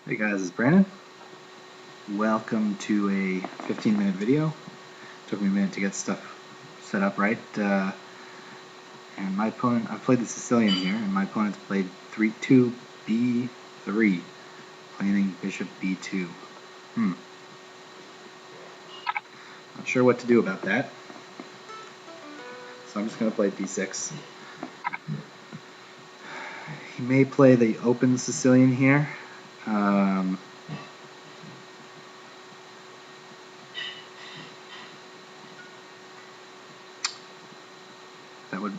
Hey guys, it's Brandon. Welcome to a 15-minute video. Took me a minute to get stuff set up right. And my opponent, I've played the Sicilian here, and my opponent's played 3-2 B3, planning bishop B2. Not sure what to do about that. So I'm just going to play D6. He may play the open Sicilian here. That would...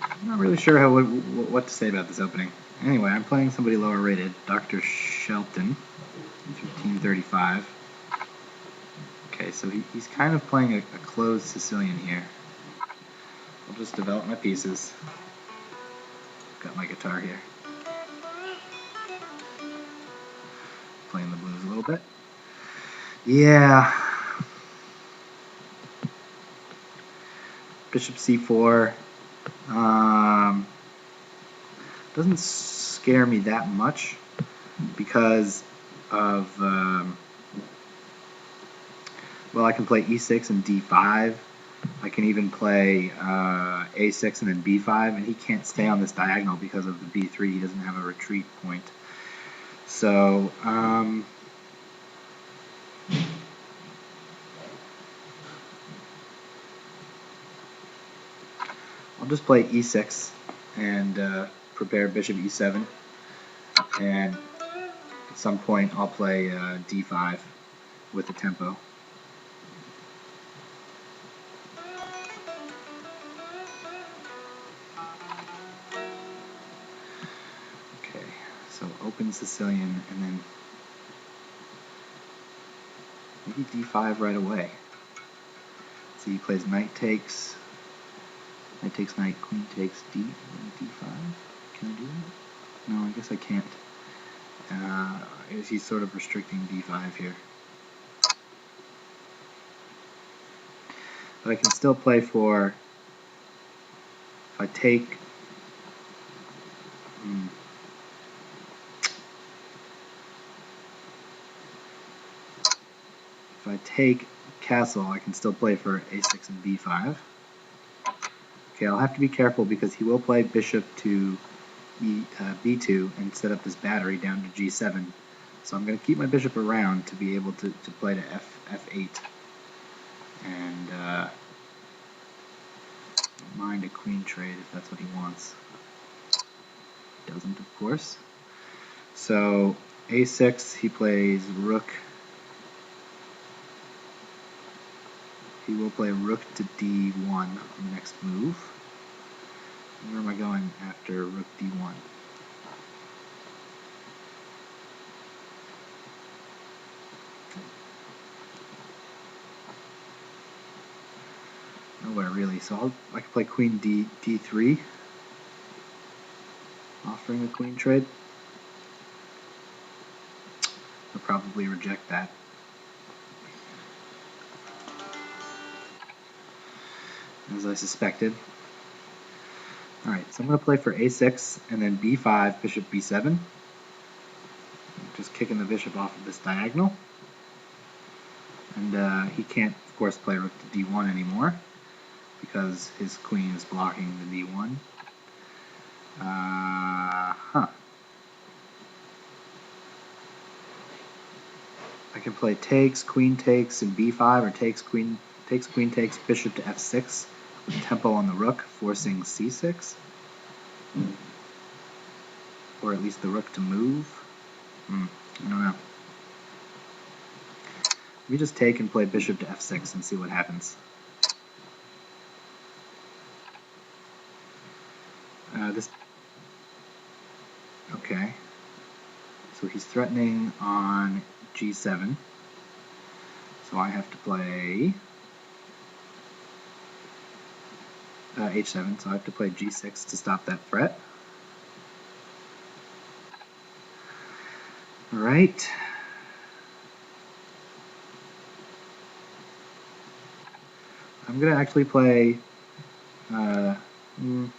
I'm not really sure what to say about this opening. Anyway, I'm playing somebody lower rated, Dr. Shelton, 1535. Okay, so he's kind of playing a closed Sicilian here. I'll just develop my pieces. Got my guitar here. Playing the blues a little bit. Yeah. Bishop c4. Doesn't scare me that much because of, well, I can play e6 and d5. I can even play a6 and then b5, and he can't stay on this diagonal because of the b3. He doesn't have a retreat point. So, I'll just play e6 and prepare bishop e7, and at some point I'll play d5 with the tempo. Okay, so open Sicilian and then maybe d5 right away. So he plays knight takes, knight, queen takes, d5. Can I do that? No, I guess I can't. He's sort of restricting d5 here. But I can still play for, if I take, if I take castle, I can still play for a6 and b5. Okay, I'll have to be careful because he will play bishop to b2 and set up this battery down to g7. So I'm going to keep my bishop around to be able to play to f8. And don't mind a queen trade if that's what he wants. Doesn't, of course. So a6, he plays rook. He will play rook to d1 on the next move. Where am I going after rook d1? Nowhere really. So I can play queen d3, offering a queen trade. I'll probably reject that. As I suspected. Alright, so I'm going to play for a6 and then b5, bishop b7. Just kicking the bishop off of this diagonal. And he can't, of course, play rook to d1 anymore because his queen is blocking the d1. I can play takes, queen takes, and b5, or takes, queen takes, bishop to f6 with tempo on the rook, forcing c6. Or at least the rook to move. I don't know. Let me just take and play bishop to f6 and see what happens. Okay. So he's threatening on g7. So I have to play h7. So I have to play g6 to stop that threat. All right. I'm going to actually play You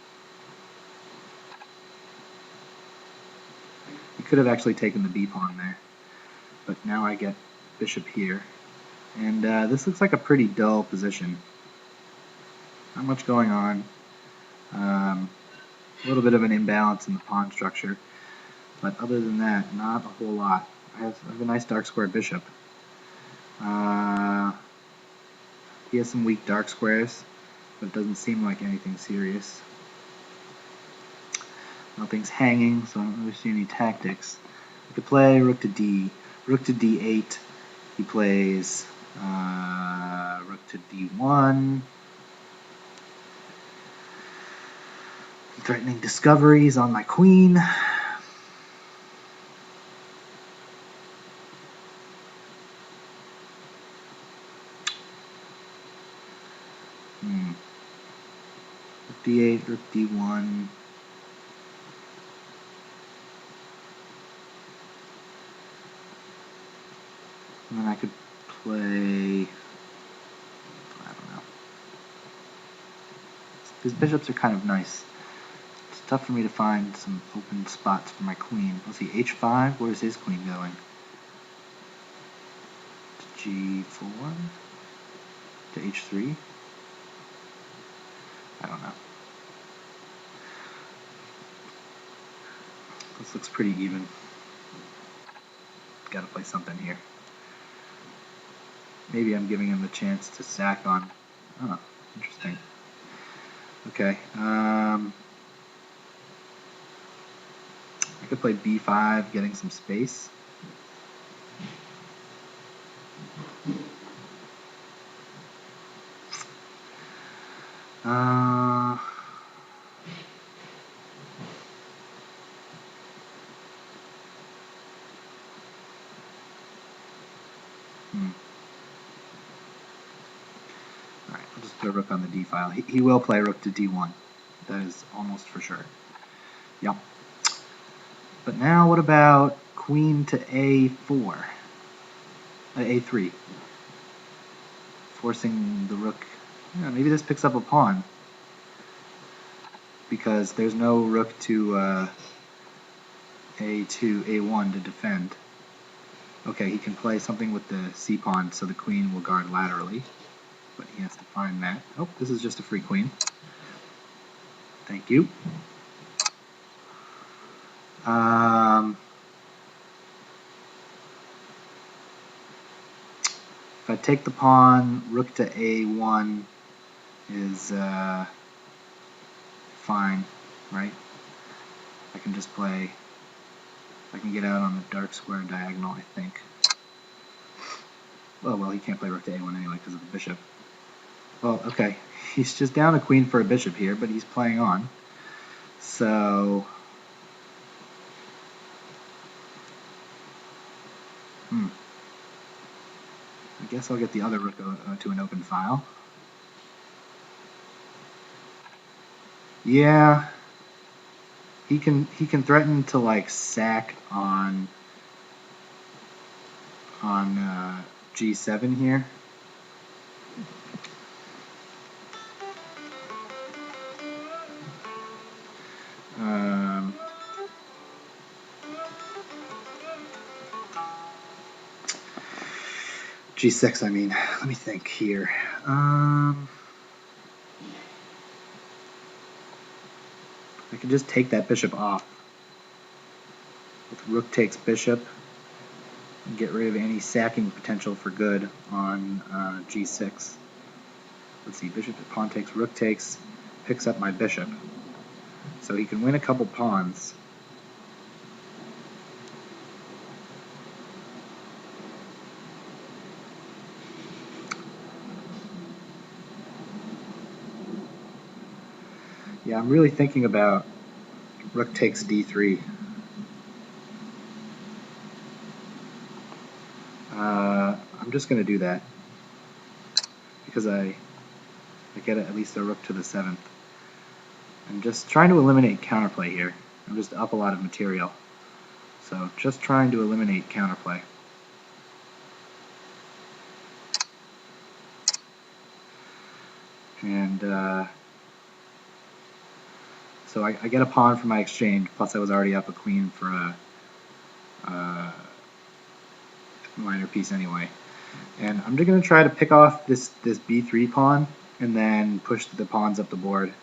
could have actually taken the b pawn there, but now I get bishop here. And this looks like a pretty dull position. Not much going on. A little bit of an imbalance in the pawn structure, but other than that, not a whole lot. I have a nice dark square bishop. He has some weak dark squares, but it doesn't seem like anything serious. Nothing's hanging, so I don't really see any tactics. I could play rook to d, rook to d8. He plays rook to d1. Threatening discoveries on my queen. Rook d8, rook d1. And then I could play, I don't know. These bishops are kind of nice. It's tough for me to find some open spots for my queen. Let's see, h5, where's his queen going? To g4? To h3? I don't know. This looks pretty even. Gotta play something here. Maybe I'm giving him the chance to sack on. Oh, interesting. Okay. I could play b5, getting some space. Alright, I'll just put a rook on the d file. He will play rook to d1. That is almost for sure. Yep. But now what about queen to a4? A3. Forcing the rook. Yeah, maybe this picks up a pawn. Because there's no rook to a2, a1 to defend. Okay, he can play something with the c-pawn so the queen will guard laterally. But he has to find that. Oh, this is just a free queen. Thank you. If I take the pawn, rook to a1 is fine, right? I can just play, I can get out on the dark square diagonal, I think. Well, he can't play rook to a1 anyway because of the bishop. Well, okay, he's just down a queen for a bishop here, but he's playing on. So, I guess I'll get the other rook to an open file. Yeah, he can threaten to like sack on g7 here. G6, I mean. Let me think here. I could just take that bishop off. With rook takes bishop. And get rid of any sacking potential for good on G6. Let's see, bishop to pawn takes, rook takes, picks up my bishop. So he can win a couple pawns. Yeah, I'm really thinking about rook takes d3. I'm just going to do that because I get at least a rook to the 7th. I'm just trying to eliminate counterplay here. I'm just up a lot of material. So just trying to eliminate counterplay. And So I get a pawn for my exchange, plus I was already up a queen for a minor piece anyway. And I'm just going to try to pick off this b3 pawn and then push the pawns up the board.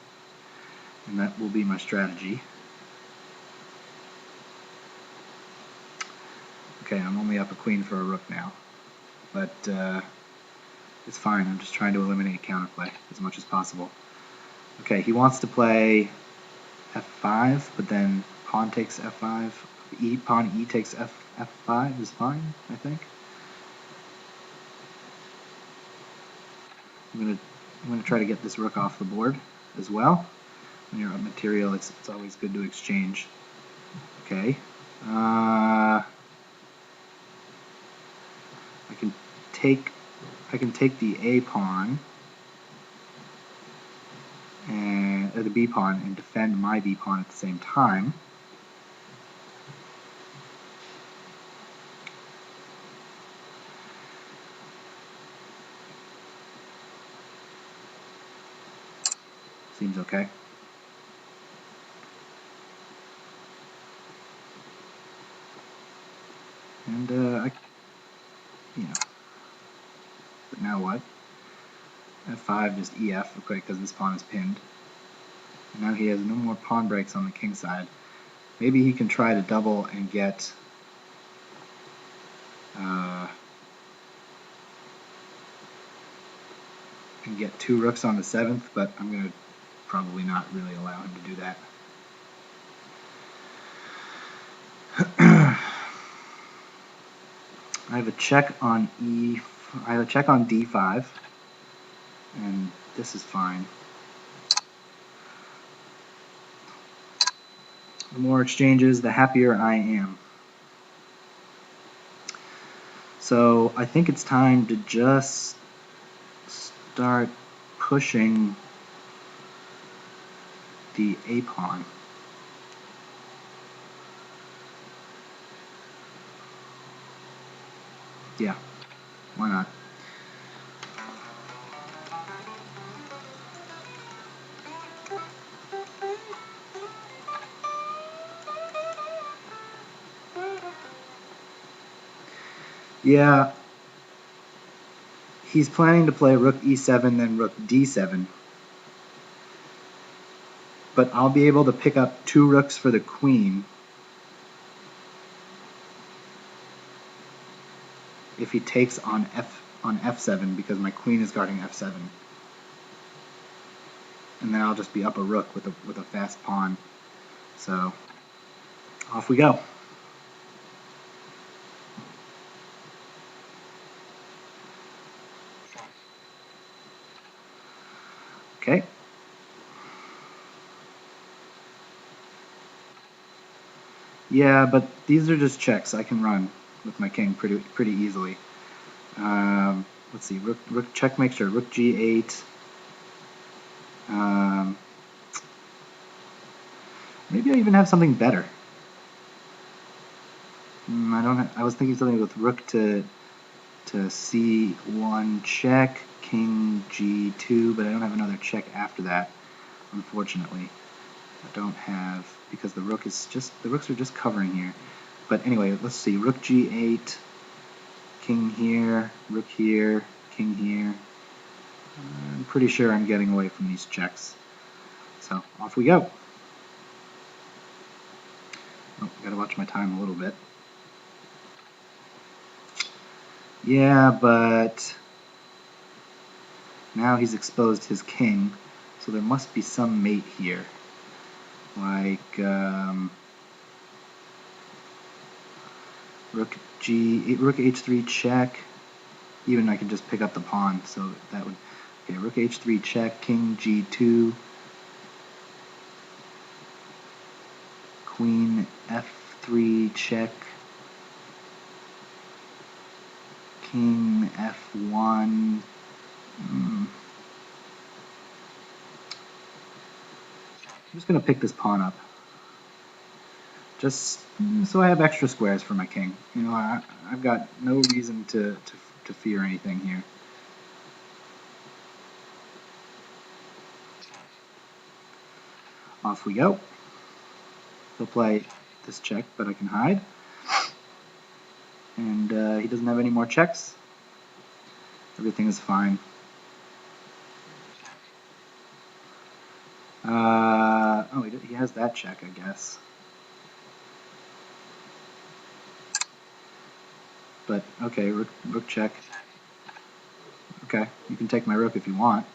And that will be my strategy. Okay, I'm only up a queen for a rook now. But it's fine. I'm just trying to eliminate counterplay as much as possible. Okay, he wants to play f5, but then pawn takes f5. Pawn e takes f5 is fine, I think. I'm gonna try to get this rook off the board as well. When you're up material, it's always good to exchange. Okay. I can take the a pawn and the b pawn and defend my b pawn at the same time. Seems okay. And but now what? f5 just ef, okay, because this pawn is pinned. And now he has no more pawn breaks on the king side. Maybe he can try to double and get two rooks on the 7th, but I'm going to probably not really allow him to do that. I have a check on d5, and this is fine. The more exchanges, the happier I am. So I think it's time to just start pushing the a pawn. Yeah, why not? Yeah, he's planning to play rook e7, then rook d7. But I'll be able to pick up 2 rooks for the queen if he takes on f7, because my queen is guarding f7. And then I'll just be up a rook with a fast pawn. So off we go. Okay. Yeah, but these are just checks. I can run with my king pretty easily. Let's see. Rook check. Make sure. Rook g8. Maybe I even have something better. I don't. I was thinking something with rook to c1 check, king g2, but I don't have another check after that. Unfortunately, I don't have, because the rooks are just covering here. But anyway, let's see. Rook g8, king here, rook here, king here. I'm pretty sure I'm getting away from these checks. So off we go. Oh, gotta watch my time a little bit. Yeah, but now he's exposed his king, so there must be some mate here. Like rook h3 check. Even I can just pick up the pawn, so that would, okay, rook h3 check, king g2, queen f3 check, king f1. I'm just going to pick this pawn up, just so I have extra squares for my king. You know, I've got no reason to fear anything here. Off we go. He'll play this check, but I can hide. And he doesn't have any more checks. Everything is fine. Oh, he has that check, I guess. But, okay, rook check. Okay, you can take my rook if you want.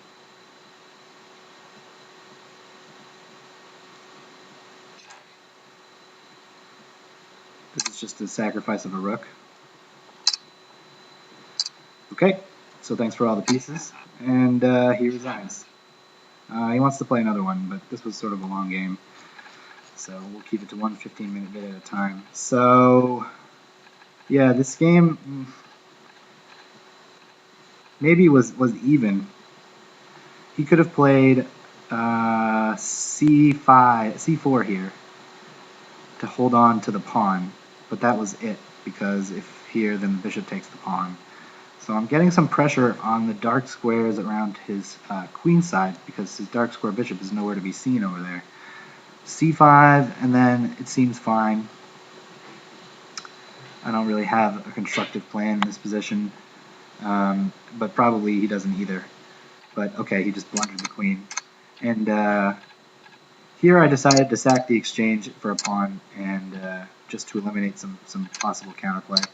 This is just the sacrifice of a rook. Okay, so thanks for all the pieces. And he resigns. He wants to play another one, but this was sort of a long game. So we'll keep it to one 15-minute bit at a time. So, yeah, this game maybe was even. He could have played c4 here to hold on to the pawn, but that was it, because if here, then the bishop takes the pawn. So I'm getting some pressure on the dark squares around his queen side, because his dark square bishop is nowhere to be seen over there. c5, and then it seems fine. I don't really have a constructive plan in this position, but probably he doesn't either. But okay, he just blundered the queen. And here I decided to sack the exchange for a pawn, and just to eliminate some possible counterplay.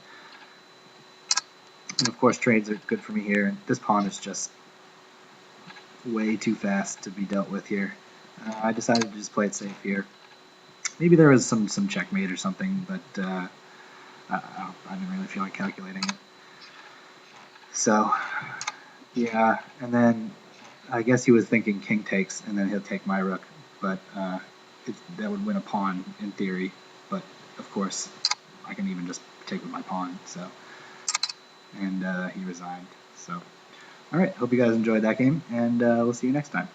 And of course trades are good for me here, and this pawn is just way too fast to be dealt with here. I decided to just play it safe here. Maybe there was some checkmate or something, but I didn't really feel like calculating it. So, yeah, and then I guess he was thinking king takes, and then he'll take my rook, but that would win a pawn in theory, but of course I can even just take with my pawn, so, and he resigned, so. Alright, hope you guys enjoyed that game, and we'll see you next time.